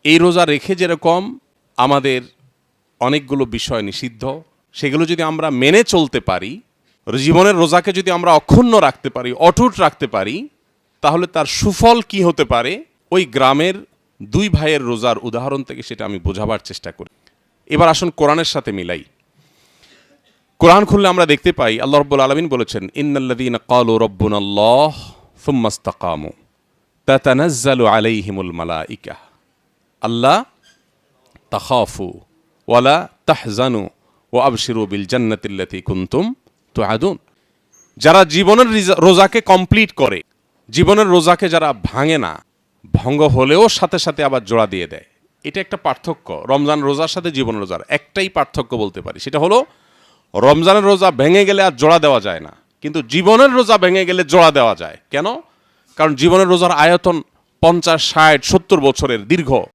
এই রোজা রেখে যেরকম আমাদের অনেকগুলো বিষয় নিষিদ্ধ, সেগুলো যদি আমরা মেনে চলতে পারি, জীবনের রোজাকে যদি আমরা অক্ষুণ্ণ রাখতে পারি, অটুট রাখতে পারি, তাহলে তার সুফল কি হতে পারে ওই গ্রামের দুই ভাইয়ের রোজার উদাহরণ থেকে সেটা আমি বোঝাবার চেষ্টা করি। এবার আসুন কোরআনের সাথে মিলাই। কোরআন খুললে আমরা দেখতে পাই আল্লাহ রাব্বুল আলামিন বলেছেন, ইন্নাল্লাযীনা ক্বালু রাব্বুনাল্লাহ সুম্মা ইসতাকামু তাতানাজ্জালু আলাইহিমুল মালাইকা আল্লা তাখাফু ওয়ালা তাহজানু ওয়া আবশিরু বিল জান্নাতিল্লাতী কুনতুম তুআদুন। যারা জীবনের রোজাকে কমপ্লিট করে, জীবনের রোজাকে যারা ভাঙে না, ভঙ্গ হলেও সাথে সাথে আবার জোড়া দিয়ে দেয়, এটা একটা পার্থক্য। রমজান রোজার সাথে জীবন রোজার একটাই পার্থক্য বলতে পারি, সেটা হলো রমজানের রোজা ভেঙে গেলে আর জোড়া দেওয়া যায় না, কিন্তু জীবনের রোজা ভেঙে গেলে জোড়া দেওয়া যায়। কেন? কারণ জীবনের রোজার আয়তন 50, 60, 70 বছরের দীর্ঘ।